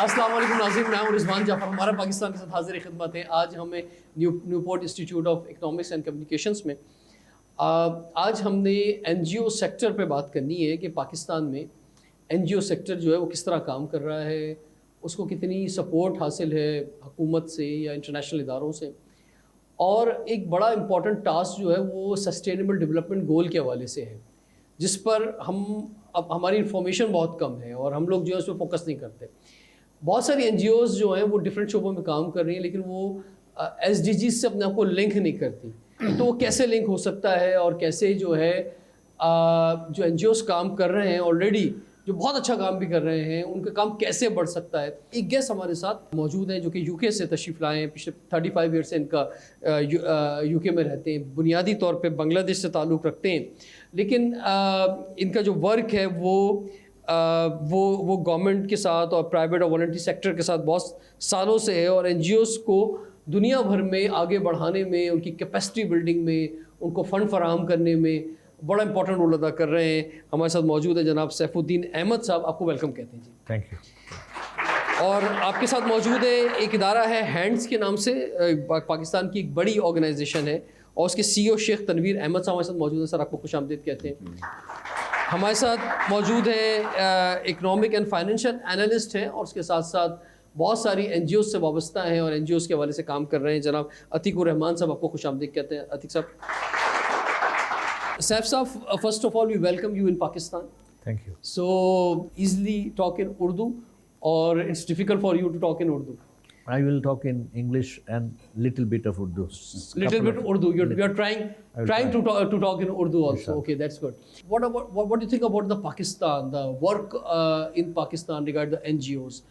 अस्सलाम वालेकुम नाज़रीन, मैं हूं रिजवान जाफर। हमारा पाकिस्तान के साथ हाजिर खिदमत है। आज हमें Newport institute of economics and communications में आज हमने एनजीओ सेक्टर पे बात करनी है कि पाकिस्तान में एनजीओ सेक्टर जो है वो किस तरह काम कर रहा है, उसको कितनी सपोर्ट हासिल है हुकूमत से या इंटरनेशनल इदारों से, और एक बड़ा इम्पॉर्टेंट टास्क जो है वो सस्टेनेबल डेवलपमेंट गोल के हवाले से है, जिस पर अब हमारी इंफॉर्मेशन बहुत कम है और हम लोग जो है उस पर फोकस नहीं करते। बहुत सारी एनजीओज़ जो हैं वो डिफरेंट शोबों में काम कर रही हैं, लेकिन वो एसडीजीज़ से अपने आप को लिंक नहीं करती। तो वो कैसे लिंक हो सकता है और कैसे जो है जो एनजीओज़ काम कर रहे हैं ऑलरेडी, जो बहुत अच्छा काम भी कर रहे हैं, उनका काम कैसे बढ़ सकता है। एक गेस्ट हमारे साथ मौजूद हैं जो कि यूके से तशरीफ़ लाए हैं। पिछले 35 ईयर से इनका यूके में रहते हैं। बुनियादी तौर पे बांग्लादेश से ताल्लुक़ रखते हैं, लेकिन इनका जो वर्क है वो गवर्नमेंट के साथ और प्राइवेट और वॉलंटरी सेक्टर के साथ बहुत सालों से है, और एनजीओज़ को दुनिया भर में आगे बढ़ाने में, उनकी कैपेसिटी बिल्डिंग में, उनको फ़ंड फराहम करने में बड़ा इंपॉर्टेंट रोल अदा कर रहे हैं। हमारे साथ मौजूद है जनाब सैफुद्दीन अहमद साहब, आपको वेलकम कहते हैं जी। Thank you. और आपके साथ मौजूद है एक इदारा है हैंड्स के नाम से, पाकिस्तान की एक बड़ी ऑर्गेनाइजेशन है, और उसके CEO शेख तनवीर अहमद साहब हमारे साथ मौजूद है। सर, आपको खुशामदीद कहते हैं। हमारे साथ मौजूद है इकोनॉमिक एंड फाइनेंशियल एनालिस्ट हैं, और उसके साथ साथ बहुत सारी एनजीओ से वाबस्ता हैं और एनजीओ के हवाले से काम कर रहे हैं। जनाब अतीकुर रहमान साहब, आपको खुशामदीद कहते हैं। अतीक साहब, सैफ साहब, first of all we welcome you in Pakistan. Thank you. So easily talk in Urdu, or it's difficult for you to talk in Urdu? I will talk in English and little bit of Urdu. Little bit Urdu. You're trying to talk in Urdu also. Yes, okay, that's good. What do you think about the work in Pakistan regarding the NGOs?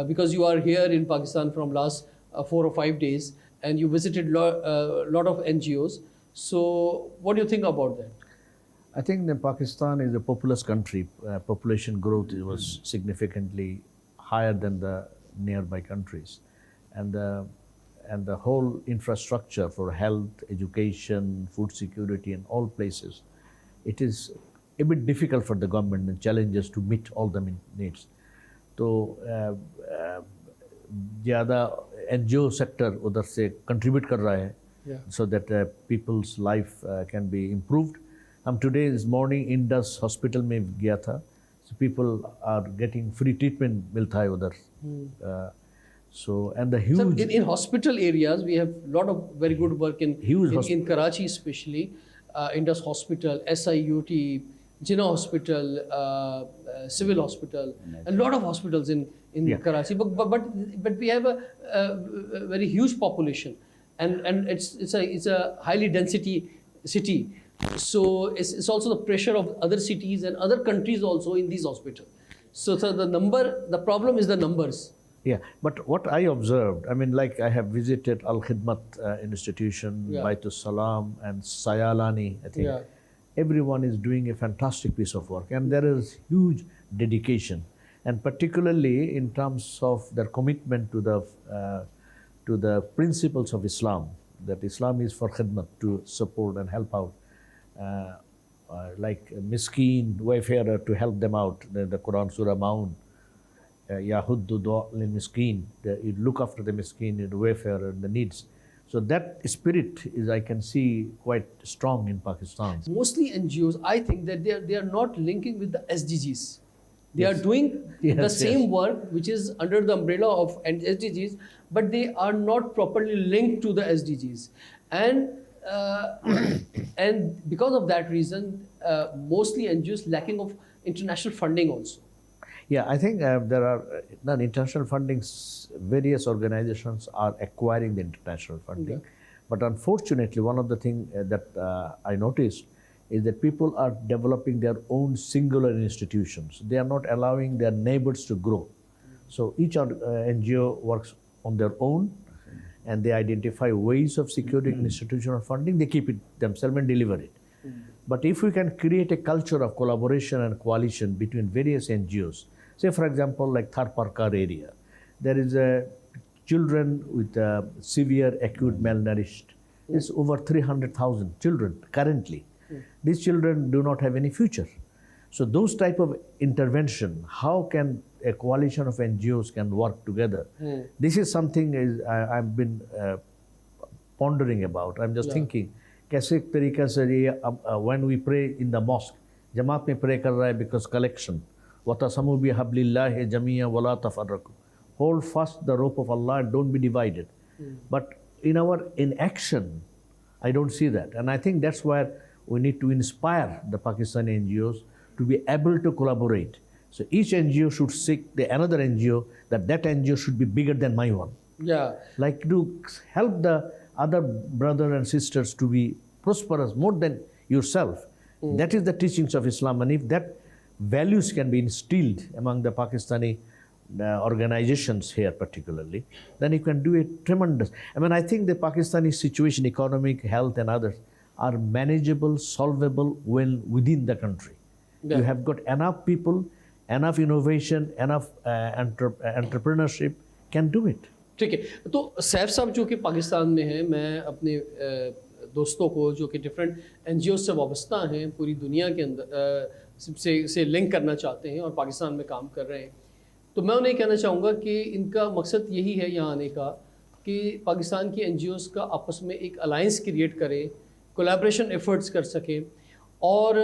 Because you are here in Pakistan from last 4 or 5 days, and you visited lot of NGOs. So what do you think about that? I think that Pakistan is a populous country. Population growth was significantly higher than the nearby countries, and the whole infrastructure for health, education, food security in all places, it is a bit difficult for the government and challenges to meet all the needs. So ज़्यादा NGO sector उधर से contribute कर रहा है, so that people's life can be improved. हम today this morning Indus hospital में गया था, so people are getting free treatment मिलता है उधर. So and the huge. So in hospital areas we have lot of very good work in Karachi especially, Indus Hospital, SIUT, Jinnah Hospital, Civil Hospital, a lot of hospitals in Karachi. But we have a very huge population, and it's a highly density city. So it's also the pressure of other cities and other countries also in these hospitals. So the problem is the numbers. Yeah, but what I observed, I mean, like I have visited Al Khidmat Institution, Baitus Salam and Sayalani, I think. Yeah. Everyone is doing a fantastic piece of work, and there is huge dedication, and particularly in terms of their commitment to the principles of Islam, that Islam is for khidmat, to support and help out, like miskeen, wayfarer, to help them out. The Quran Surah Maun, Yahuddu lil miskeen, you look after the miskeen, the wayfarer, and the needs. So that spirit is, I can see, quite strong in Pakistan. Mostly NGOs, I think that they are not linking with the SDGs. They are doing the same work which is under the umbrella of SDGs, but they are not properly linked to the SDGs. And because of that reason, mostly NGOs lacking of international funding also. Yeah, I think there are international fundings. Various organizations are acquiring the international funding, but unfortunately, one of the things that I noticed is that people are developing their own singular institutions. They are not allowing their neighbors to grow. So each NGO works on their own, and they identify ways of securing institutional funding. They keep it themselves and deliver it. But if we can create a culture of collaboration and coalition between various NGOs, say for example like Thar Parkar area, there is children with severe acute malnourished. There's over 300,000 children currently. These children do not have any future. So those type of intervention, how can a coalition of NGOs can work together? This is something I've been pondering about. I'm just thinking, कैसे एक तरीका से ये when we pray in the mosque, जमात में pray कर रहा है because collection, وَتَصَمُوا بِحَبْلِ اللَّهِ جَمِيعًا وَلَا تَفَرَّقُوا. Hold fast the rope of Allah and don't be divided. But in action, I don't see that. And I think that's where we need to inspire the Pakistani NGOs to be able to collaborate. So each NGO should seek another NGO, that NGO should be bigger than my one. Yeah. Like to help the other brothers and sisters to be prosperous more than yourself. That is the teachings of Islam. And if that values can be instilled among the Pakistani organizations here particularly, then you can do a tremendous. I mean, I think the Pakistani situation, economic, health and others, are manageable, solvable when within the country. Yeah. You have got enough people, enough innovation, enough entrepreneurship can do it. ठीक है, तो सैफ साहब जो कि पाकिस्तान में हैं, मैं अपने दोस्तों को जो कि डिफरेंट एनजीओ से वाबस्ता हैं पूरी दुनिया के अंदर से लिंक करना चाहते हैं और पाकिस्तान में काम कर रहे हैं, तो मैं उन्हें कहना चाहूँगा कि इनका मकसद यही है यहाँ आने का कि पाकिस्तान की एनजीओज़ का आपस में एक अलायंस क्रिएट करें, कोलैबोरेशन एफर्ट्स कर सकें और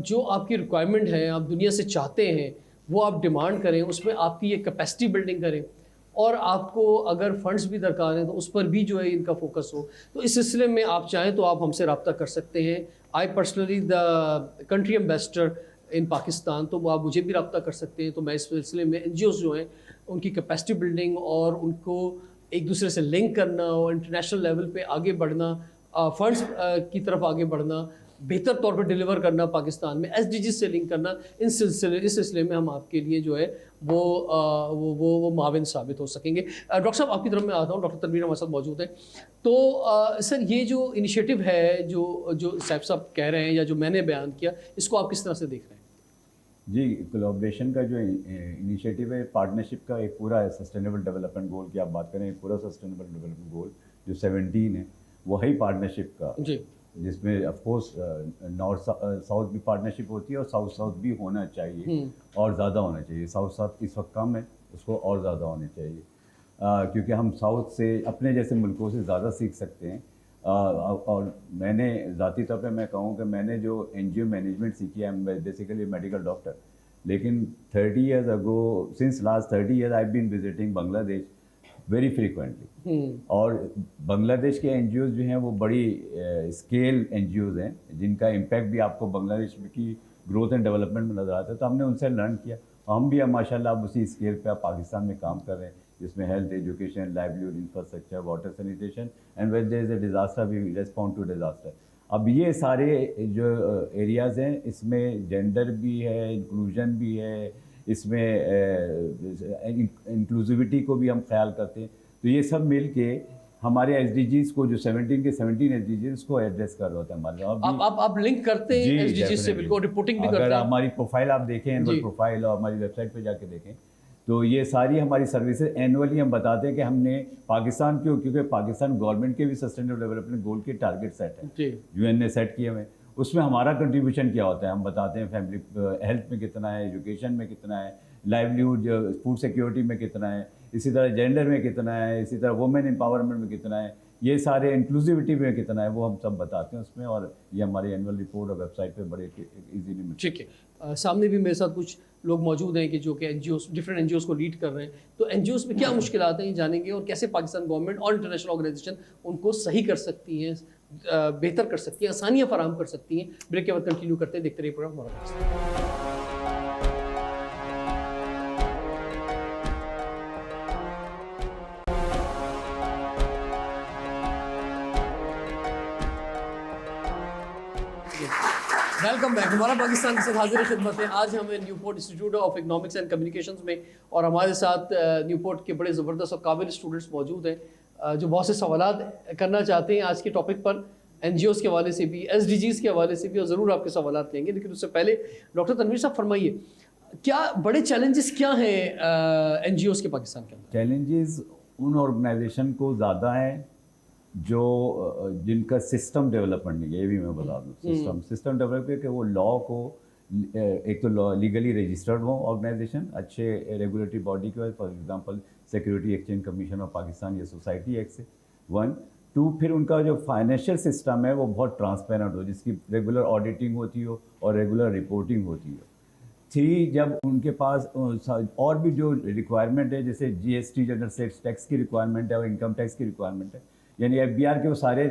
जो आपकी रिक्वायरमेंट है, आप दुनिया से चाहते हैं, वो आप डिमांड करें, उसमें आपकी ये कैपेसिटी बिल्डिंग करें और आपको अगर फंड्स भी दरकार हैं तो उस पर भी जो है इनका फोकस हो। तो इस सिलसिले में आप चाहें तो आप हमसे रब्ता कर सकते हैं। I personally the country ambassador इन पाकिस्तान, तो आप मुझे भी रब्ता कर सकते हैं। तो मैं इस सिलसिले में एनजीओज़ जो हैं उनकी कैपेसिटी बिल्डिंग और उनको एक दूसरे से लिंक करना और इंटरनेशनल लेवल पे आगे बढ़ना, फंड्स की तरफ आगे बढ़ना, बेहतर तौर पर डिलीवर करना, पाकिस्तान में एसडीजी से लिंक करना, इस सिलसिले में हम आपके लिए जो है वो माविन साबित हो सकेंगे। डॉक्टर साहब आपकी तरफ मैं आता हूँ, डॉक्टर तनवीर हमारे साथ मौजूद हैं। तो सर ये जो इनिशिएटिव है जो सैफ साहब कह रहे हैं या जो मैंने बयान किया, इसको आप किस तरह से देख रहे हैं? जी, कोलैबोरेशन का जो इनिशिएटिव है, पार्टनरशिप का एक पूरा है, सस्टेनेबल डेवलपमेंट गोल की आप बात करें, पूरा सस्टेनेबल डेवलपमेंट गोल जो 17 है, वही पार्टनरशिप का जी, जिसमें ऑफ कोर्स नॉर्थ साउथ भी पार्टनरशिप होती है और साउथ साउथ भी होना चाहिए और ज़्यादा होना चाहिए। साउथ साउथ इस वक्त कम है, उसको और ज़्यादा होने चाहिए क्योंकि हम साउथ से अपने जैसे मुल्कों से ज़्यादा सीख सकते हैं। और मैंने ज़ाती तौर पे मैं कहूँ कि मैंने जो एनजीओ मैनेजमेंट सीखी है, मैं बेसिकली मेडिकल डॉक्टर, लेकिन 30 years ago, since last 30 years I been visiting Bangladesh very frequently. और बांग्लादेश के एनजीओज़ जो हैं वो बड़ी स्केल एनजीओज़ हैं जिनका इम्पैक्ट भी आपको बांग्लादेश की ग्रोथ एंड डेवलपमेंट में नज़र आता है। तो हमने उनसे लर्न किया, हम भी माशाल्लाह अब उसी स्केल पे पाकिस्तान में काम कर रहे हैं, जिसमें health, education, livelihood, infrastructure, water, sanitation and when there is a disaster we respond to disaster. अब ये सारे जो एरियाज़ हैं इसमें जेंडर भी है, इंक्लूजन भी है, इसमें इंक्लूसिविटी को भी हम ख्याल करते हैं। तो ये सब मिल के हमारे एसडीजीज़ को जो 17 के 17 एसडीजीज़ को एड्रेस कर रहे होते हैं हमारे। आप लिंक करते हैं एसडीजीज़ से, बिल्कुल रिपोर्टिंग भी करते हैं। अगर हमारी प्रोफाइल आप देखें, एनुअल प्रोफाइल, और हमारी वेबसाइट पे जाके देखें तो ये सारी हमारी सर्विसेज एनुअली हम बताते हैं कि हमने पाकिस्तान क्योंकि पाकिस्तान गवर्नमेंट के भी सस्टेनेबल डेवलपमेंट गोल के टारगेट सेट है, यूएन ने सेट किए हुए, उसमें हमारा कंट्रीब्यूशन क्या होता है हम बताते हैं। फैमिली हेल्थ में कितना है, एजुकेशन में कितना है, लाइवलीहुड फूड सिक्योरिटी में कितना है, इसी तरह जेंडर में कितना है, इसी तरह वुमेन एम्पावरमेंट में कितना है, ये सारे इंक्लूसिविटी में कितना है, वो हम सब बताते हैं उसमें। और ये हमारी एनुअल रिपोर्ट और वेबसाइट पे बड़े इजीली मिलती है। ठीक है, सामने भी मेरे साथ कुछ लोग मौजूद हैं कि जो कि एनजीओ डिफरेंट एनजीओ को लीड कर रहे हैं। तो एनजीओ में क्या मुश्किलात हैं ये जानेंगे और कैसे पाकिस्तान गवर्नमेंट और इंटरनेशनल ऑर्गेनाइजेशन उनको सही कर सकती हैं, बेहतर कर सकती हैं, आसानियाँ फराहम कर सकती हैं। ब्रेक के बाद कंटिन्यू करते हैं, देखते रहिए प्रोग्राम हमारा पाकिस्तान। वेलकम बैक, हमारा पाकिस्तान के साथ हाजिर खिदमत है। आज हमें Newport institute of economics and communications में और हमारे साथ न्यूपोर्ट के बड़े ज़बरदस्त और काबिल स्टूडेंट्स मौजूद हैं जो बहुत से सवालात करना चाहते हैं आज के टॉपिक पर, एनजीओज़ के हवाले से भी, एसडीजीज़ के हवाले से भी, और ज़रूर आपके सवालात लेंगे। लेकिन उससे पहले डॉक्टर तनवीर साहब फरमाइए, क्या बड़े चैलेंजेस क्या हैं एनजीओज़ के पाकिस्तान के अंदर? चैलेंजेस उन ऑर्गेनाइजेशन को ज़्यादा हैं जो जिनका सिस्टम डेवलपमेंट नहीं है, ये भी मैं बता दूँ। सिस्टम डेवलप है कि वो लॉ को ایک تو لیگلی رجسٹرڈ ہوں آرگنائزیشن اچھے ریگولیٹری باڈی کے، for example security exchange commission of Pakistan یا سوسائٹی ایکٹ سے 1 2، پھر ان کا جو فائنینشیل سسٹم ہے وہ بہت ٹرانسپیرنٹ ہو، جس کی ریگولر آڈیٹنگ ہوتی ہو اور ریگولر رپورٹنگ ہوتی ہو۔ 3 جب ان کے پاس اور بھی جو ریکوائرمنٹ ہے، جیسے G S T general sales tax کی ریکوائرمنٹ ہے اور انکم ٹیکس کی ریکوائرمنٹ ہے، یعنی ایف بی آر کے وہ سارے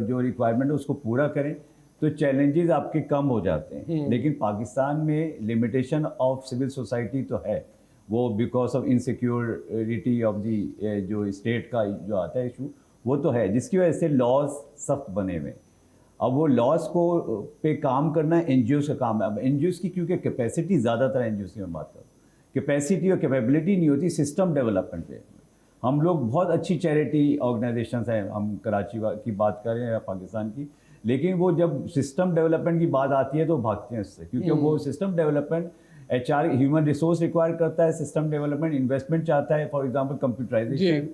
جو ریکوائرمنٹ ہے اس کو پورا کریں تو چیلنجز آپ کے کم ہو جاتے ہیں۔ لیکن پاکستان میں لمیٹیشن آف سول سوسائٹی تو ہے، وہ because of insecurity of the جو اسٹیٹ کا جو آتا ہے ایشو وہ تو ہے، جس کی وجہ سے لاز سخت بنے ہوئے ہیں۔ اب وہ لاز کو پہ کام کرنا این جی اوز کا کام ہے۔ اب این جی اوز کی کیونکہ کیپیسٹی زیادہ تر این جی اوز کی میں بات کروں، کیپیسٹی اور کیپیبلٹی نہیں ہوتی سسٹم ڈیولپمنٹ پہ۔ ہم لوگ بہت اچھی چیریٹی آرگنائزیشنز ہیں، ہم کراچی کی بات کریں یا پاکستان کی، لیکن وہ جب سسٹم ڈیولپمنٹ کی بات آتی ہے تو بھاگتے ہیں اس سے، کیونکہ وہ system development H R human resource require کرتا ہے، سسٹم ڈیولپمنٹ انویسٹمنٹ چاہتا ہے، for example computerisation,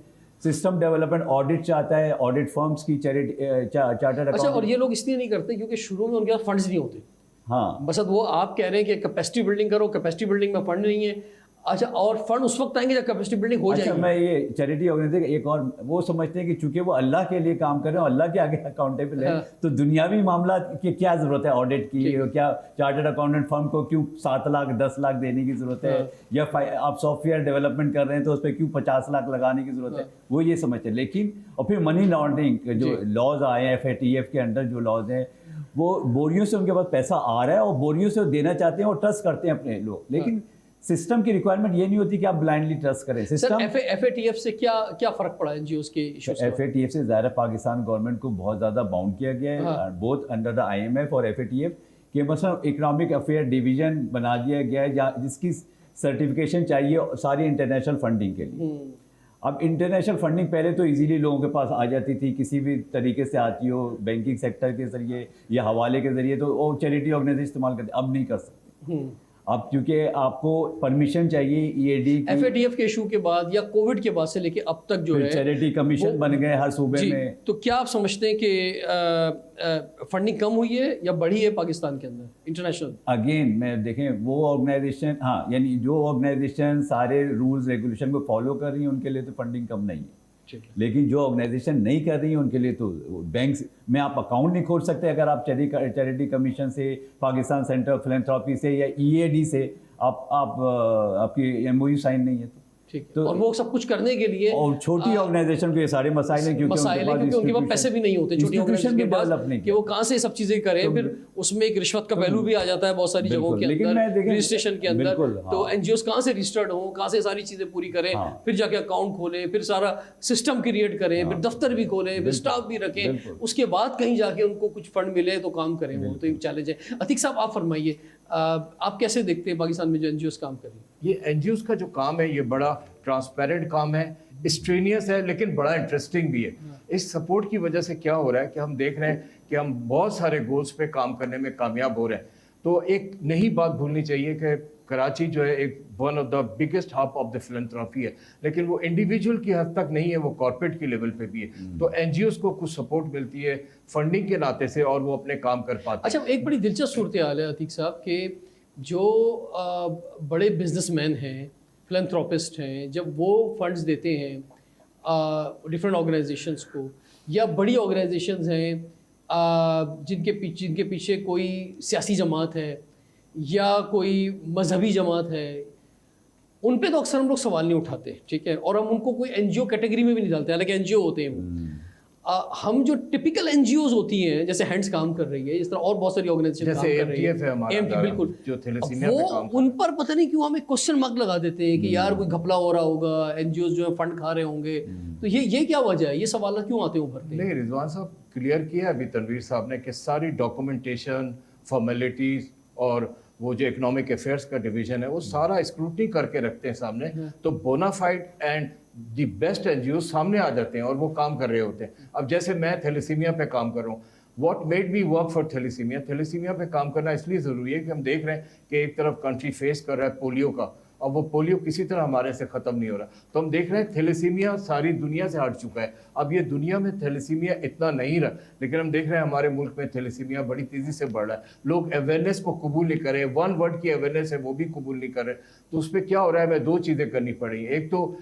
system development audit چاہتا ہے، آڈٹ فرمز کی چارٹرڈ اکاؤنٹ۔ اچھا، اور یہ لوگ اس لیے نہیں کرتے کیونکہ شروع میں ان کے پاس فنڈز نہیں ہوتے۔ ہاں بس وہ آپ کہہ رہے ہیں کہ کیپیسٹی بلڈنگ کرو، کیپیسٹی بلڈنگ میں فنڈ نہیں ہے۔ اچھا، اور فنڈ اس وقت آئیں گے جب کیپیسٹی بلڈنگ ہو جائے اچھا، گی۔ میں یہ چیریٹی آرگنائزیشن ایک اور وہ سمجھتے ہیں کہ چونکہ وہ اللہ کے لیے کام کر رہے ہیں اور اللہ کے آگے اکاؤنٹیبل ہے، تو دنیاوی معاملات کی کیا ضرورت ہے آڈٹ کی، کیا چارٹرڈ اکاؤنٹنٹ فرم کو کیوں 7 لاکھ 10 لاکھ دینے کی ضرورت ہے، یا آپ سافٹ ویئر ڈیولپمنٹ کر رہے ہیں تو اس پہ کیوں 50 لاکھ لگانے کی ضرورت ہے، وہ یہ سمجھتے ہیں۔ لیکن اور پھر منی لانڈرنگ جو لاز آئے ہیں ایف اے ٹی ایف کے انڈر جو لاز ہیں، وہ بوریوں سے ان کے پاس پیسہ آ رہا ہے اور بوریوں سے دینا چاہتے ہیں اور ٹرسٹ کرتے ہیں اپنے لوگ، لیکن سسٹم کی ریکوائرمنٹ یہ نہیں ہوتی کہ آپ بلائنڈلی ٹرسٹ کریں system. F A T F سے کیا فرق پڑا این جی اوز کے issues? F A T F سے ظاہر پاکستان گورنمنٹ کو بہت زیادہ باؤنڈ کیا گیا ہے، both under the I M F اور ایف اے ٹی ایف، کہ مثلا اکنامک افیئر ڈویژن بنا دیا گیا ہے جس کی سرٹیفکیشن چاہیے ساری انٹرنیشنل فنڈنگ کے لیے۔ اب انٹرنیشنل فنڈنگ پہلے تو ایزیلی لوگوں کے پاس آ جاتی تھی، کسی بھی طریقے سے آتی ہو، بینکنگ سیکٹر کے ذریعے یا حوالے کے ذریعے، تو وہ چیریٹی آرگنائزیشن استعمال کرتے، اب نہیں کر سکتے۔ اب کیونکہ آپ کو پرمیشن چاہیے E A D, F A T F کے ایشو کے بعد یا کووڈ کے بعد سے لے کے اب تک جو ہے چیریٹی کمیشن بن گئے ہر صوبے میں۔ تو کیا آپ سمجھتے ہیں کہ فنڈنگ کم ہوئی ہے یا بڑھی ہے پاکستان کے اندر انٹرنیشنل؟ اگین میں دیکھیں وہ آرگنائزیشن، ہاں یعنی جو آرگنائزیشن سارے رولز ریگولیشن کو فالو کر رہی ہیں ان کے لیے تو فنڈنگ کم نہیں ہے، لیکن جو آرگنائزیشن نہیں کر رہی ہیں ان کے لیے تو بینکس میں آپ اکاؤنٹ نہیں کھول سکتے اگر آپ چیریٹی کمیشن سے، پاکستان سینٹر آف فلینتھراپی سے یا ای اے ڈی سے آپ کی ایم او یو سائن نہیں ہے تو، اور وہ سب کچھ کرنے کے لیے اور چھوٹی آرگنائزیشن کو یہ سارے مسائل ہیں کیونکہ ان کے پاس پیسے بھی نہیں ہوتے چھوٹی آرگنائزیشن کے پاس کہ وہ کہاں سے سب چیزیں کریں، پھر اس میں ایک رشوت کا پہلو بھی آ جاتا ہے بہت ساری جگہوں کے اندر، رجسٹریشن کے اندر، تو این جی اوز کہاں سے رجسٹرڈ ہوں، کہاں سے ساری چیزیں پوری کریں، پھر جا کے اکاؤنٹ کھولیں، پھر سارا سسٹم کریٹ کریں، پھر دفتر بھی کھولیں، پھر اسٹاف بھی رکھیں، اس کے بعد کہیں جا کے ان کو کچھ فنڈ ملے تو کام کریں، وہ تو ایک چیلنج ہے۔ عتیق صاحب آپ فرمائیے، آپ کیسے دیکھتے ہیں پاکستان میں جو این جی اوز کام کر رہی ہیں؟ یہ این جی اوز کا جو کام ہے یہ بڑا ٹرانسپیرنٹ کام ہے، اسٹرینیس ہے، لیکن بڑا انٹرسٹنگ بھی ہے۔ اس سپورٹ کی وجہ سے کیا ہو رہا ہے کہ ہم دیکھ رہے ہیں کہ ہم بہت سارے گولز پہ کام کرنے میں کامیاب ہو رہے ہیں۔ تو ایک نئی بات بھولنی چاہیے کہ کراچی جو ہے ایک one of the biggest hub of the philanthropy ہے، لیکن وہ انڈیویجول کی حد تک نہیں ہے، وہ کارپوریٹ کی لیول پہ بھی ہے۔ تو این جی اوز کو کچھ سپورٹ ملتی ہے فنڈنگ کے ناطے سے اور وہ اپنے کام کر پاتے ہیں۔ اچھا، ایک بڑی دلچسپ صورتحال ہے عتیق صاحب کہ جو بڑے بزنس مین ہیں، فلینتھراپسٹ ہیں، جب وہ فنڈز دیتے ہیں ڈفرینٹ آرگنائزیشنس کو، یا بڑی آرگنائزیشنز ہیں جن کے پیچھے کوئی سیاسی جماعت ہے یا کوئی مذہبی جماعت ہے، ان پہ تو اکثر ہم لوگ سوال نہیں اٹھاتے، ٹھیک ہے، اور ہم ان کو کوئی این جی او کیٹیگری میں بھی نہیں ڈالتے، حالانکہ این جی او ہوتے ہیں وہ۔ ہم جو ٹپیکل این جی اوز ہوتی ہیں جیسے ہینڈس کام کر رہی ہے، اس طرح اور بہت ساری آرگنائزیشن کام کر رہی ہے، بالکل، جو تھیلیسیمیا پہ کام وہ ان پر پتہ نہیں کیوں ہمیں کوسچن مارک لگا دیتے ہیں کہ یار کوئی گھپلا ہو رہا ہوگا، این جی اوز جو ہے فنڈ کھا رہے ہوں گے، تو یہ کیا وجہ ہے، یہ سوالات کیوں آتے ہیں ابھرتے ہیں؟ نہیں، رضوان صاحب کلیئر کیا ابھی تنویر صاحب نے کہ ساری ڈاکومنٹیشن، فارمیلٹیز اور وہ جو اکنامک افیئرس کا ڈویژن ہے وہ سارا اسکروٹنی کر کے رکھتے ہیں سامنے، تو bona fide and the best N G O سامنے آ جاتے ہیں اور وہ کام کر رہے ہوتے ہیں۔ اب جیسے میں تھیلیسیمیا پہ کام کر رہا ہوں، what made me work for thalassaemia پہ کام کرنا اس لیے ضروری ہے کہ ہم دیکھ رہے ہیں کہ ایک طرف کنٹری فیس کر رہا ہے پولیو کا، और वो पोलियो किसी तरह हमारे से ख़त्म नहीं हो रहा। तो हम देख रहे हैं थैलेसीमिया सारी दुनिया से हट चुका है। अब ये दुनिया में थैलेसीमिया इतना नहीं रहा, लेकिन हम देख रहे हैं हमारे मुल्क में थैलेसीमिया बड़ी तेज़ी से बढ़ रहा है। लोग अवेयरनेस को कबूल नहीं कर रहे, वन वर्ड की अवेयरनेस है वो भी कबूल नहीं कर रहे। तो उस पर क्या हो रहा है, हमें 2 चीज़ें करनी पड़ी। एक तो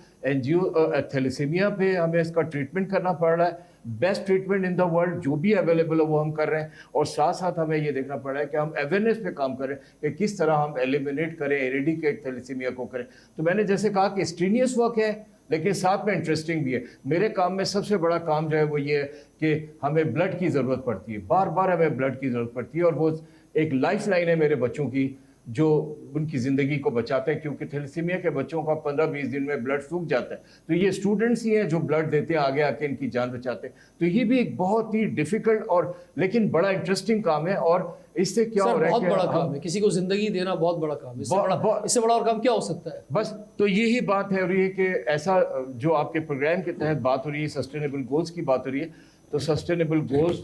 थैलेसीमिया पे हमें इसका ट्रीटमेंट करना पड़ रहा है, best treatment in the world जो भी अवेलेबल है वो हम कर रहे हैं, और साथ साथ हमें ये देखना पड़ रहा है कि हम अवेयरनेस पे काम करें कि किस तरह हम एलिमिनेट करें, एरेडिकेट थैलेसीमिया को करें। तो मैंने जैसे कहा कि स्ट्रीनियस वर्क है लेकिन साथ में इंटरेस्टिंग भी है। मेरे काम में सबसे बड़ा काम जो है वो ये है कि हमें ब्लड की ज़रूरत पड़ती है, बार बार हमें ब्लड की ज़रूरत पड़ती है, और वो एक लाइफ लाइन है मेरे बच्चों की जो उनकी ज़िंदगी को बचाते हैं, क्योंकि थैलेसीमिया के बच्चों का 15-20 दिन में ब्लड सूख जाता है। तो ये स्टूडेंट्स ही हैं जो ब्लड देते हैं, आगे आके इनकी जान बचाते हैं। तो ये भी एक बहुत ही डिफ़िकल्ट और लेकिन बड़ा इंटरेस्टिंग काम है, और इससे क्या हो रहा है, बहुत बड़ा काम है, किसी को जिंदगी देना बहुत बड़ा काम है। इससे बड़ा और काम क्या हो सकता है? बस तो यही बात है, और ये कि ऐसा जो आपके प्रोग्राम के तहत बात हो रही है, सस्टेनेबल गोल्स की बात हो रही है, तो सस्टेनेबल गोल्स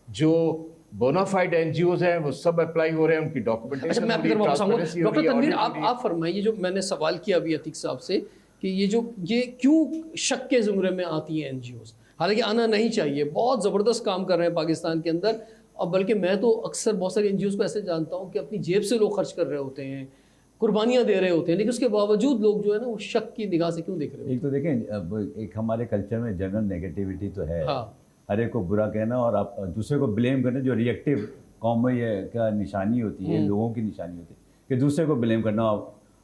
जो बोनाफाइड एनजीओज हैं वो सब अप्लाई हो रहे हैं, उनकी डॉक्यूमेंटेशन। अच्छा, मैं आपकी तरफ वापस आऊंगा। डॉक्टर तनवीर, आप फरमाइए, जो मैंने सवाल किया अभी अतीक साहब से कि ये क्यों शक के ज़ुमरे में आती हैं एनजीओज, हालांकि आना नहीं चाहिए, बहुत ज़बरदस्त काम कर रहे हैं पाकिस्तान के अंदर, और बल्कि मैं तो अक्सर बहुत सारे एनजीओज को ऐसे जानता हूँ कि अपनी जेब से लोग खर्च कर रहे होते हैं, कुर्बानियाँ दे रहे होते हैं, लेकिन उसके बावजूद लोग जो है ना वो शक की निगाह से क्यों देख रहे होते हैं? एक तो देखें, अब एक हमारे कल्चर में जनरल नेगेटिविटी तो है, हाँ, हर एक को बुरा कहना और आप दूसरे को ब्लेम करना, जो रिएक्टिव कौम का निशानी होती है, लोगों की निशानी होती है कि दूसरे को ब्लेम करना,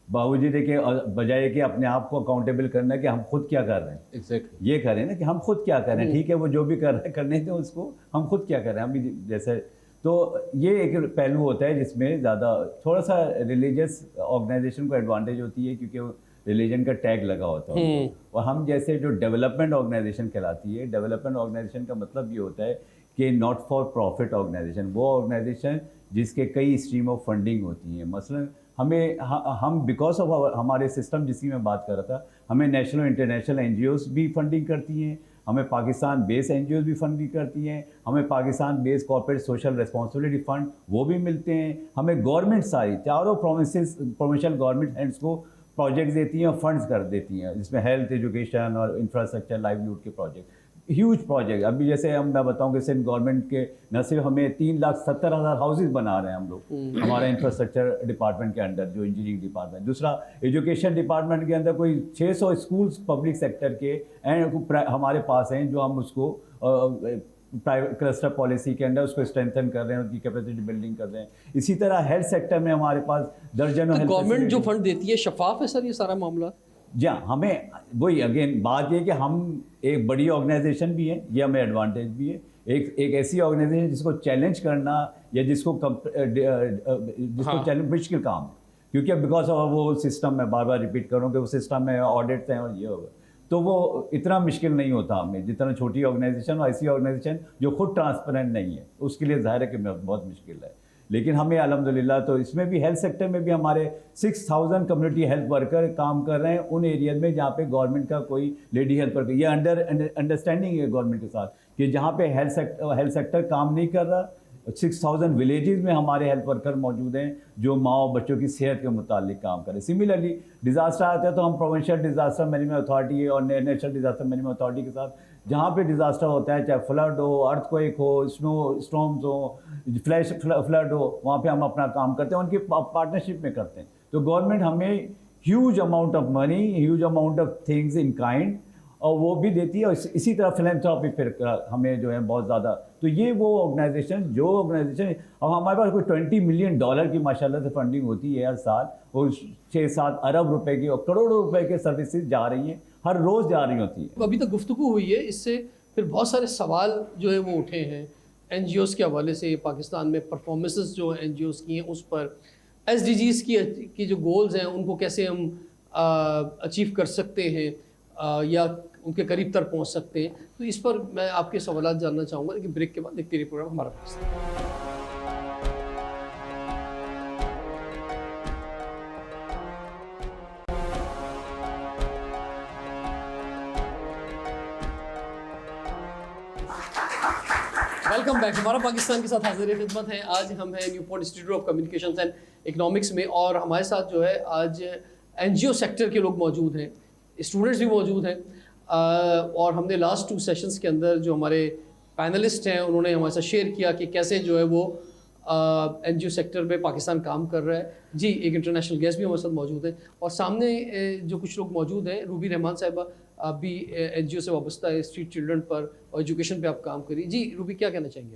बावजूद है कि बजाय कि अपने आप को अकाउंटेबल करना कि हम खुद क्या कर रहे हैं। एग्जैक्टली, ये करें ना कि हम खुद क्या कर रहे हैं, ठीक है वो जो भी कर रहे हैं करने दें उसको, हम खुद क्या कर रहे हैं हम भी जैसे। तो ये एक पहलू होता है जिसमें ज़्यादा थोड़ा सा रिलीजियस ऑर्गेनाइजेशन को एडवांटेज होती है, क्योंकि रिलीजन का टैग लगा होता है। और हम जैसे जो डेवलपमेंट ऑर्गेनाइजेशन कहलाती है, डेवलपमेंट ऑर्गेनाइजेशन का मतलब ये होता है कि नॉट फॉर प्रॉफिट ऑर्गेनाइजेशन, वो ऑर्गेनाइजेशन जिसके कई स्ट्रीम ऑफ फंडिंग होती हैं। मसलन हम बिकॉज ऑफ हमारे सिस्टम जिसकी मैं बात कर रहा था, हमें नेशनल इंटरनेशनल एनजीओज भी फंडिंग करती हैं, हमें पाकिस्तान बेस एनजीओज भी फंडिंग करती हैं, हमें Pakistan base corporate social responsibility fund वो भी मिलते हैं, हमें गवर्नमेंट सारी चारों प्रोविंशियल गवर्नमेंट हैंड्स को प्रोजेक्ट्स देती हैं और फंड्स कर देती हैं, जिसमें हेल्थ, एजुकेशन और इंफ्रास्ट्रक्चर, लाइवलीहुड के प्रोजेक्ट, ह्यूज प्रोजेक्ट। अभी जैसे मैं बताऊं कि सिंध गवर्नमेंट के न सिर्फ हमें 3,70,000 हाउसेज बना रहे हैं हम लोग हमारा इंफ्रास्ट्रक्चर डिपार्टमेंट के अंडर, जो इंजीनियरिंग डिपार्टमेंट। दूसरा, एजुकेशन डिपार्टमेंट के अंदर कोई 600 स्कूल्स पब्लिक सेक्टर के हमारे पास हैं, जो हम उसको प्राइवेट क्लस्टर पॉलिसी के अंदर उसको स्ट्रेंथन कर रहे हैं, उनकी कैपेसिटी बिल्डिंग कर रहे हैं। इसी तरह हेल्थ सेक्टर में हमारे पास दर्जनों तो गवर्नमेंट जो फंड देती है शफाफ है सर ये सारा मामला? जी हाँ, हमें वही अगेन बात ये कि हम एक बड़ी ऑर्गेनाइजेशन भी है, ये हमें एडवांटेज भी है। एक ऐसी ऑर्गेनाइजेशन जिसको चैलेंज करना या जिसको चैलेंज मुश्किल काम है, क्योंकि बिकॉज ऑफ वो सिस्टम, मैं बार बार रिपीट करूँ कि वो सिस्टम में ऑडिट्स हैं और ये होगा, तो वो इतना मुश्किल नहीं होता हमें जितना छोटी ऑर्गेनाइजेशन और ऐसी ऑर्गेनाइजेशन जो खुद ट्रांसपेरेंट नहीं है, उसके लिए ज़ाहिर है कि बहुत मुश्किल है। लेकिन हमें अल्हम्दुलिल्लाह तो इसमें भी हेल्थ सेक्टर में भी हमारे 6,000 कम्युनिटी हेल्थ वर्कर काम कर रहे हैं उन एरियाज में जहाँ पे गवर्नमेंट का कोई लेडी हेल्थ वर्कर, ये अंडरस्टैंडिंग है गवर्नमेंट के साथ कि जहाँ पे हेल्थ सेक्टर काम नहीं कर रहा, 6,000 विलेजेस में हमारे हेल्थ वर्कर मौजूद हैं जो माँ और बच्चों की सेहत के मुतालिक काम करें। सिमिलरली डिज़ास्टर आता है तो हम प्रोविंशियल डिज़ास्टर मैनेजमेंट अथॉरिटी और नेशनल डिज़ास्टर मैनेजमेंट अथॉरिटी के साथ जहाँ पे डिज़ास्टर होता है, चाहे फ्लड हो, अर्थक्वेक हो, स्टॉर्म्स हो, फ्लैश फ्लड हो, वहाँ पे हम अपना काम करते हैं, उनकी पार्टनरशिप में करते हैं। तो गवर्नमेंट हमें huge amount of money, huge amount of things in kind और वो भी देती है, और इसी तरह फिलैंथ्रोपी फिर हमें जो है बहुत ज़्यादा। तो ये वो ऑर्गेनाइजेशन अब हमारे पास कोई $20 मिलियन की माशाल्लाह से फंडिंग होती है हर साल, और 6-7 अरब रुपए की और करोड़ों रुपए के सर्विसेज जा रही हैं, हर रोज़ जा रही होती है। अभी तक गुफ्तगू हुई है, इससे फिर बहुत सारे सवाल जो है वो उठे हैं एनजीओज़ के हवाले से। पाकिस्तान में परफॉर्मेंसेस जो एनजीओज़ की हैं उस पर, एसडीजीज़ की जो गोल्स हैं उनको कैसे हम अचीव कर सकते हैं या उनके करीब तक पहुंच सकते हैं, तो इस पर मैं आपके सवाल जानना चाहूँगा, लेकिन ब्रेक के बाद देखते रहिए प्रोग्राम हमारा पास। Welcome back. हमारा पाकिस्तान के साथ हाजिर खिदमत है। आज हम हैं Newport institute of communications and economics में, और हमारे साथ जो है आज NGO सेक्टर के लोग मौजूद हैं, स्टूडेंट्स भी मौजूद हैं, और हमने लास्ट 2 सेशंस के अंदर जो हमारे पैनलिस्ट हैं उन्होंने हमारे साथ शेयर किया कि कैसे जो है वो NGO सेक्टर में पाकिस्तान काम कर रहा है। जी, एक इंटरनेशनल गेस्ट भी हमारे साथ मौजूद है, और सामने जो कुछ लोग मौजूद हैं, रूबी रहमान साहिबा, आप भी NGO से वाबस्ता है, स्ट्रीट चिल्ड्रन पर और एजुकेशन पे आप काम करिए। जी रूबी, क्या कहना चाहेंगे?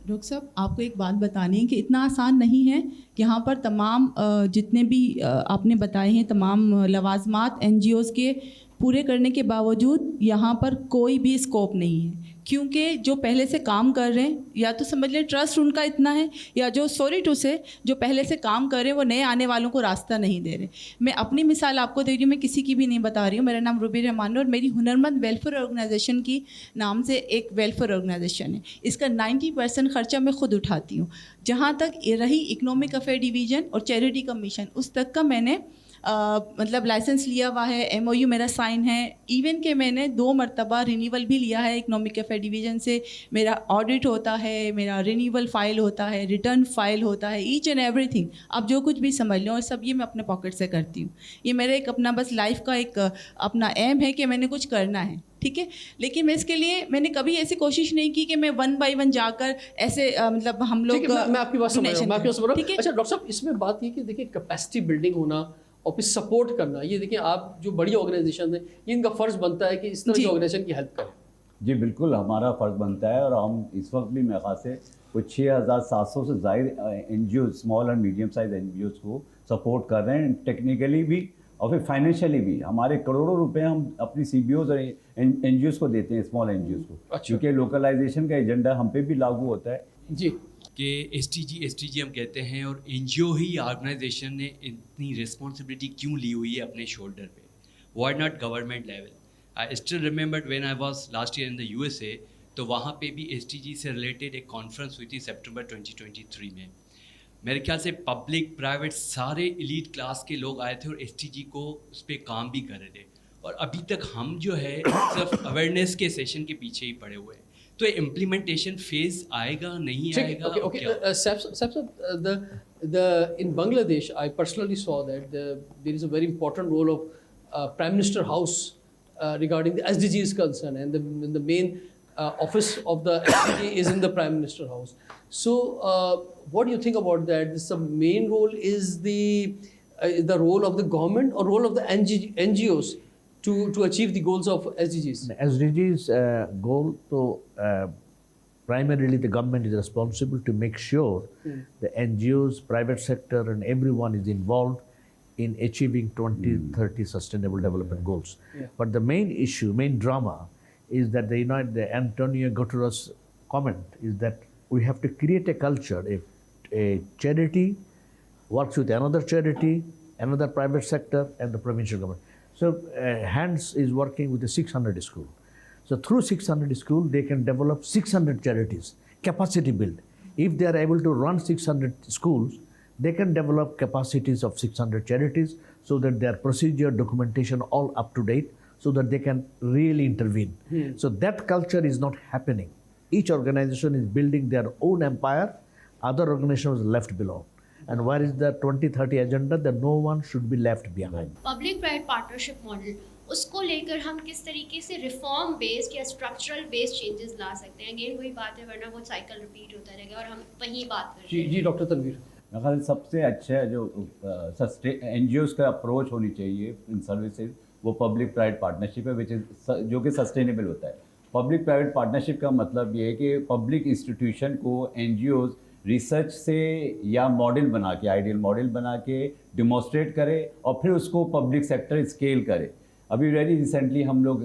डॉक्टर साहब, आपको एक बात बतानी है कि इतना आसान नहीं है। यहाँ पर तमाम जितने भी आपने बताए हैं तमाम लवाजमात NGOs के पूरे करने के बावजूद यहाँ पर कोई भी स्कोप नहीं है, क्योंकि जो पहले से काम कर रहे हैं, या तो समझ लें ट्रस्ट उनका इतना है, या जो सॉरी टू से जो पहले से काम कर रहे हैं वो नए आने वालों को रास्ता नहीं दे रहे। मैं अपनी मिसाल आपको दे रही हूँ, मैं किसी की भी नहीं बता रही हूँ। मेरा नाम रूबी रहमान है और मेरी हुनरमंद वेलफेयर ऑर्गेनाइजेशन की नाम से एक वेलफेयर ऑर्गेनाइजेशन है। इसका 90% खर्चा मैं खुद उठाती हूँ। जहाँ तक रही इकनॉमिक अफेयर डिवीज़न और चैरिटी कमीशन, उस तक का मैंने मतलब लाइसेंस लिया हुआ है, MOU मेरा साइन है। इवन कि मैंने 2 मरतबा रिन्यूअल भी लिया है इकनॉमिक अफेयर डिवीज़न से। मेरा ऑडिट होता है, मेरा रिन्यूअल फ़ाइल होता है, रिटर्न फ़ाइल होता है, ईच एंड एवरीथिंग। आप जो कुछ भी समझ लो, और सब ये मैं अपने पॉकेट से करती हूँ। ये मेरा एक अपना बस लाइफ का एक अपना एम है कि मैंने कुछ करना है, ठीक है। लेकिन मैं इसके लिए मैंने कभी ऐसी कोशिश नहीं की कि मैं 1 बाय 1 जाकर ऐसे मतलब हम लोग। मैं आपकी बात समझ रहा हूँ, मैं आपकी बात समझ रहा हूँ। ठीक है। अच्छा डॉक्टर साहब, इसमें बात ये कि देखिए कैपेसिटी बिल्डिंग होना और फिर सपोर्ट करना, ये देखिए आप जो बड़ी ऑर्गेनाइजेशन है, ये इनका फ़र्ज़ बनता है कि इस तरह की ऑर्गेनाइजेशन की हेल्प करें। जी बिल्कुल, हमारा फ़र्ज़ बनता है, और हम इस वक्त भी मेरे ख्याल से कुछ 6700 से ज़ायद NGO, small and medium size NGOs को सपोर्ट कर रहे हैं, टेक्निकली भी और फिर फाइनेंशियली भी। हमारे करोड़ों रुपए हम अपनी CBOs और NGOs को देते हैं, स्मॉल NGOs को। अच्छा। क्योंकि लोकलाइजेशन का एजेंडा हम पे भी लागू होता है। जी, कि SDG हम कहते हैं, और NGO ही ऑर्गेनाइजेशन ने इतनी रिस्पॉन्सिबिलिटी क्यों ली हुई है अपने शोल्डर पे, why not government level. I still remembered when I was last year in the USA, तो वहाँ पे भी SDG से रिलेटेड एक कॉन्फ्रेंस हुई थी सितंबर 2023 में। मेरे ख्याल से पब्लिक प्राइवेट सारे एलीट क्लास के लोग आए थे और SDG को उस पर काम भी कर रहे थे, और अभी तक हम जो है सिर्फ अवेयरनेस के सेशन के पीछे ही पड़े हुए हैं। तो इम्प्लीमेंटेशन फेज आएगा नहीं आएगा? okay. In Bangladesh, I personally saw that there is a very important role of Prime Minister House regarding the SDG is concerned, and the main office of the SDG is in the Prime Minister House. So, what do you think about that? This the main role is the role of the government or role of the NGOs to achieve the goals of SDGs? SDGs goal, so primarily the government is responsible to make sure the NGOs, private sector, and everyone is involved in achieving 2030 Sustainable Development Goals. Yeah. But the main issue, main drama, is that the Antonio Guterres comment is that we have to create a culture. If a charity works with another charity, another private sector, and the provincial government. So HANDS is working with the 600 school. So through 600 school, they can develop 600 charities, capacity build. If they are able to run 600 schools, they can develop capacities of 600 charities so that their procedure, documentation, all up to date, so that they can really intervene. So that culture is not happening. Each organization is building their own empire, other organizations left below. And where is the 2030 agenda? That no one should be left behind. Public private partnership model, उसको लेकर हम किस तरीके से reform based या structural based changes ला सकते हैं? Again वही बात है, वरना वो साइकिल रिपीट होता रहेगा और हम वही बात कर रहे हैं। जी डॉक्टर तनवीर, मेरे ख्याल से सबसे अच्छा जो NGOs का अप्रोच होनी चाहिए इन सर्विसेज, वो पब्लिक प्राइवेट पार्टनरशिप है, विच इज जो कि सस्टेनेबल होता है। पब्लिक प्राइवेट पार्टनरशिप का मतलब ये है कि पब्लिक इंस्टीट्यूशन को NGOs रिसर्च से या मॉडल बना के, आइडियल मॉडल बना के डिमॉन्स्ट्रेट करे और फिर उसको पब्लिक सेक्टर स्केल करे। अभी वेरी रिसेंटली हम लोग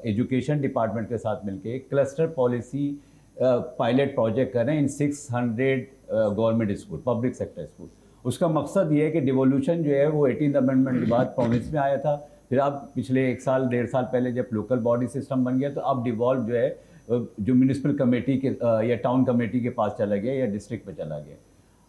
एजुकेशन डिपार्टमेंट के साथ मिलके क्लस्टर पॉलिसी पायलट प्रोजेक्ट कर रहे हैं इन 600 government school, public sector school. उसका मकसद ये है कि डिवोल्यूशन जो है वो 18th अमेंडमेंट के बाद प्रोविंस में आया था, फिर अब पिछले 1 साल 1.5 साल पहले जब लोकल बॉडी सिस्टम बन गया, तो अब डिवॉल्व जो है जो म्यूनिसिपल कमेटी के या टाउन कमेटी के पास चला गया या डिस्ट्रिक्ट पे चला गया।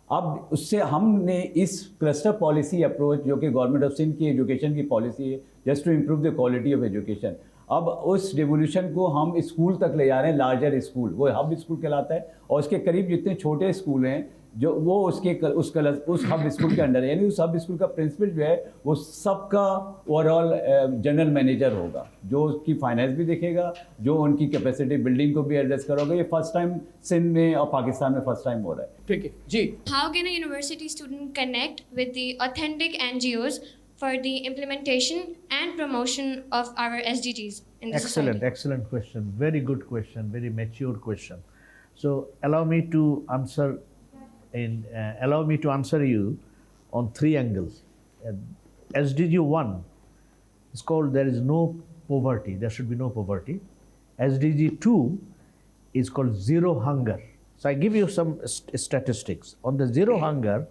अब उससे हमने इस क्लस्टर पॉलिसी अप्रोच जो कि गवर्नमेंट ऑफ सिंध की एजुकेशन की पॉलिसी है, just to improve the quality of education, अब उस रिवोल्यूशन को हम स्कूल तक ले जा रहे हैं, लार्जर स्कूल, वो हब स्कूल कहलाता है। और उसके करीब जितने छोटे स्कूल हैं जो वो उस हब स्कूल के अंडर है, यानी उस हब स्कूल का प्रिंसिपल जो है वो सबका ओवरऑल जनरल मैनेजर होगा, जो उसकी फाइनेंस भी देखेगा, जो उनकी कैपेसिटी बिल्डिंग को भी एड्रेस करोगे। ये फर्स्ट टाइम सिंध में और पाकिस्तान में फर्स्ट टाइम हो रहा है। ठीक है जी। How can a university student connect with the authentic NGOs for the implementation and promotion of our SDGs in the society? Excellent question. Very good question. Very mature question. So allow me to answer you on 3 angles. SDG 1 is called there is no poverty. There should be no poverty. SDG 2 is called zero hunger. So I give you some statistics on the zero hunger.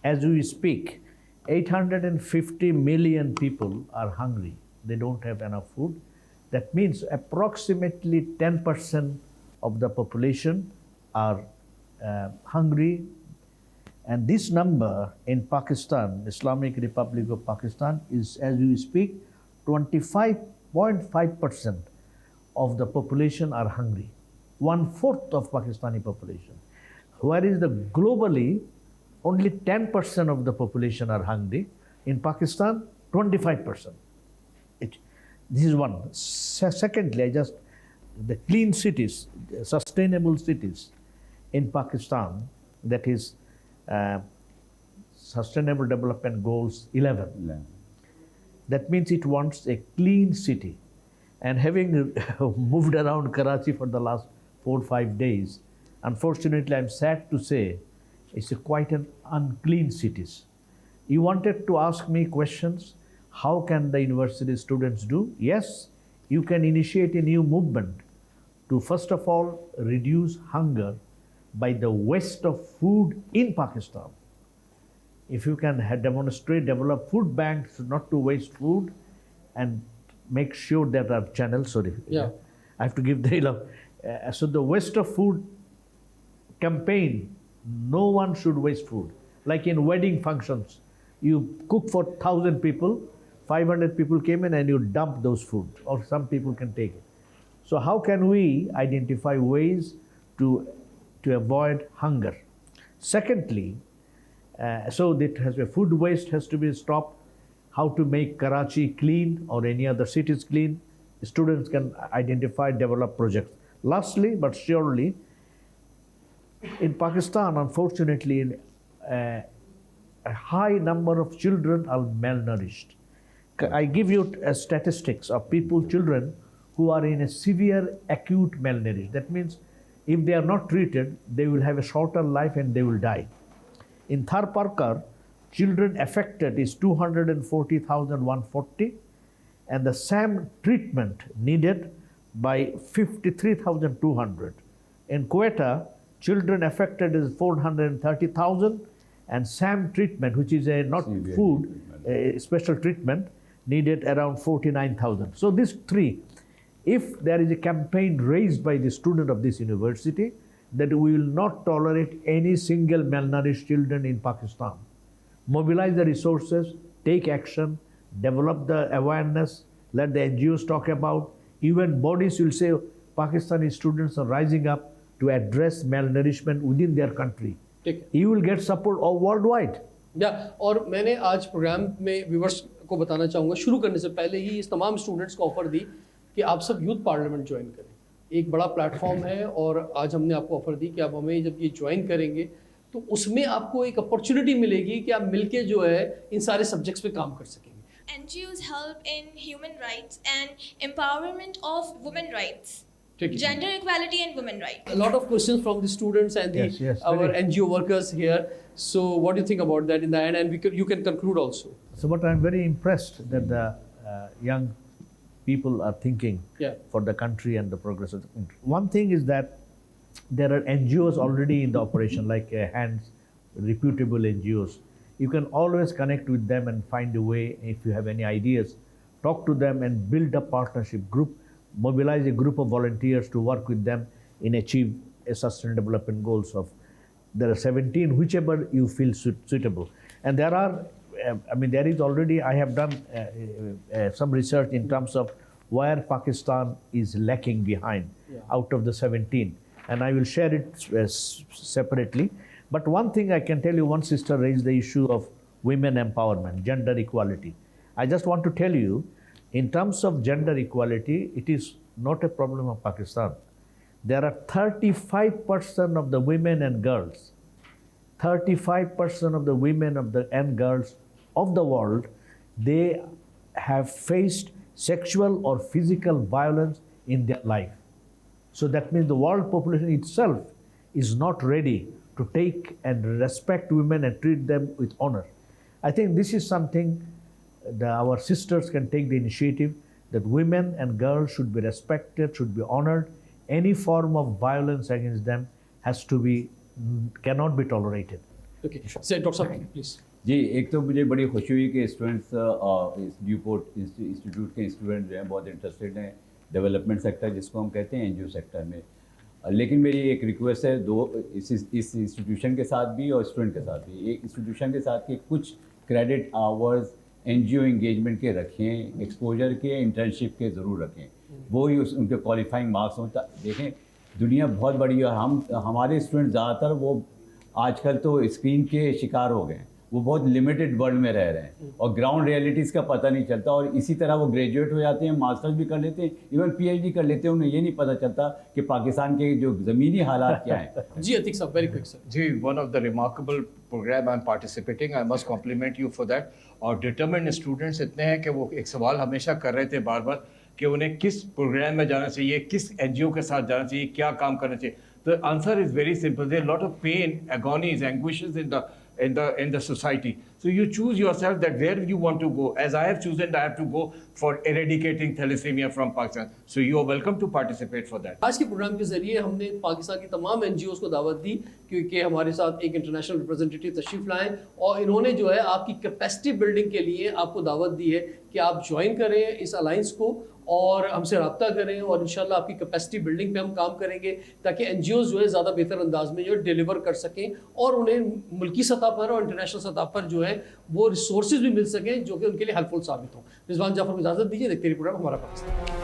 As we speak, 850 million people are hungry. They don't have enough food. That means approximately 10% of the population are hungry, and this number in Pakistan, Islamic Republic of Pakistan, is as we speak 25.5% of the population are hungry, 1/4 of Pakistani population. Whereas globally only 10% of the population are hungry. In Pakistan 25%. This is one. Secondly, the clean cities, sustainable cities in Pakistan, that is Sustainable Development Goals 11. That means it wants a clean city. And having moved around Karachi for the last 4 or 5 days, unfortunately, I'm sad to say, it's quite an unclean cities. You wanted to ask me questions, how can the university students do? Yes, you can initiate a new movement to first of all reduce hunger by the waste of food in Pakistan. If you can develop food banks not to waste food, and make sure that our channels, I have to give the so the waste of food campaign, no one should waste food. Like in wedding functions, you cook for 1,000 people, 500 people came in and you dump those food, or some people can take it. So how can we identify ways to avoid hunger? Secondly, so that food waste has to be stopped. How to make Karachi clean or any other cities clean? Students can identify, develop projects. Lastly, but surely, in Pakistan, unfortunately, a high number of children are malnourished. I give you statistics of children who are in a severe acute malnourished. That means if they are not treated, they will have a shorter life and they will die. In Thar Parkar, children affected is 240,140, and the SAM treatment needed by 53,200. In Quetta, children affected is 430,000, and SAM treatment, which is a not food, a special treatment, needed around 49,000. So these 3, if there is a campaign raised by the student of this university that we will not tolerate any single malnourished children in Pakistan, mobilize the resources, take action, develop the awareness, let the NGOs talk about, even bodies will say Pakistani students are rising up to address malnourishment within their country. You will get support all worldwide. और मैंने आज programme में viewers को बताना चाहूँगा, शुरू करने से पहले ही इस तमाम स्टूडेंट्स को ऑफर दी कि आप सब यूथ पार्लियामेंट ज्वाइन करें। एक बड़ा प्लेटफॉर्म है और आज हमने आपको ऑफर दी कि आप हमें जब ये ज्वाइन करेंगे तो उसमें आपको एक अपॉर्चुनिटी मिलेगी कि आप मिलके जो है इन सारे सब्जेक्ट्स पे काम कर सकेंगे। NGOs help in human rights and empowerment of women rights, gender equality and women rights. A lot of questions from the students and our NGO workers here. So what do you think about that in the end? And you can conclude also. So but I'm very impressed that the young people are thinking for the country and the progress of the country. One thing is that there are NGOs already in the operation, like HANDS, reputable NGOs. You can always connect with them and find a way. If you have any ideas, talk to them and build a partnership group, mobilize a group of volunteers to work with them in achieve a sustainable development goals of, there are 17, whichever you feel suitable. And there are, there is already, I have done some research in terms of where Pakistan is lacking behind out of the 17. And I will share it separately. But one thing I can tell you, one sister raised the issue of women empowerment, gender equality. I just want to tell you, in terms of gender equality, it is not a problem of Pakistan. There are 35% of the women and girls, 35% of the women and girls of the world, they have faced sexual or physical violence in their life. So that means the world population itself is not ready to take and respect women and treat them with honor. I think this is something that our sisters can take the initiative, that women and girls should be respected, should be honored. Any form of violence against them cannot be tolerated. Okay, say Dr. Saab, please. जी, एक तो मुझे बड़ी खुशी हुई कि students इस Newport institute के student जो हैं बहुत इंटरेस्टेड हैं डेवलपमेंट सेक्टर जिसको हम कहते हैं एनजीओ सेक्टर में। लेकिन मेरी एक रिक्वेस्ट है इस इंस्टीट्यूशन के साथ भी और स्टूडेंट के साथ भी। एक इंस्टीट्यूशन के साथ कि कुछ क्रेडिट आवर्स एनजीओ इंगेजमेंट के रखें, एक्सपोजर के, इंटर्नशिप के ज़रूर रखें, वो ही उनके क्वालिफाइंग मार्क्स हों। देखें दुनिया बहुत बड़ी है, हमारे स्टूडेंट ज़्यादातर वो आजकल तो स्क्रीन के शिकार हो गए हैं, वो बहुत लिमिटेड वर्ल्ड में रह रहे हैं और ग्राउंड रियलिटीज़ का पता नहीं चलता। और इसी तरह वो ग्रेजुएट हो जाते हैं, मास्टर्स भी कर लेते हैं, इवन पीएचडी कर लेते हैं, उन्हें ये नहीं पता चलता कि पाकिस्तान के जो ज़मीनी हालात क्या हैं। जी अतीक साहब, वेरी क्विक सर। जी, one of the remarkable programme I am participating, I must compliment you for that. और डिटरमिन्ड स्टूडेंट्स इतने हैं कि वो एक सवाल हमेशा कर रहे थे बार बार कि उन्हें किस प्रोग्राम में जाना चाहिए, किस एनजीओ के साथ जाना चाहिए, क्या काम करना चाहिए। The answer is very simple. There are a lot of pain, agonies, anguishes in the society. So you choose yourself that where you want to go. As I have chosen, I have to go for eradicating thalassemia from Pakistan. So you are welcome to participate for that. आज के programme के जरिए हमने पाकिस्तान की तमाम NGOs को दावत दी क्योंकि हमारे साथ एक इंटरनेशनल रिप्रेजेंटेटिव तशरीफ़ लाएँ और इन्होंने जो है आपकी कैपेसिटी बिल्डिंग के लिए आपको दावत दी है कि आप ज्वाइन करें इस अलाइंस को और हमसे रब्ता करें और इंशाल्लाह आपकी कैपेसिटी बिल्डिंग पे हम काम करेंगे ताकि एनजीओज़ जो है ज़्यादा बेहतर अंदाज में जो है डिलीवर कर सकें और उन्हें मुल्की सतह पर और इंटरनेशनल सतह पर जो है वो रिसोर्सेज भी मिल सकें जो कि उनके लिए हेल्पफुल साबित हों। रिजवान जाफर को इजाज़त दीजिए, देखते रहिए प्रोग्राम हमारा पाकिस्तान।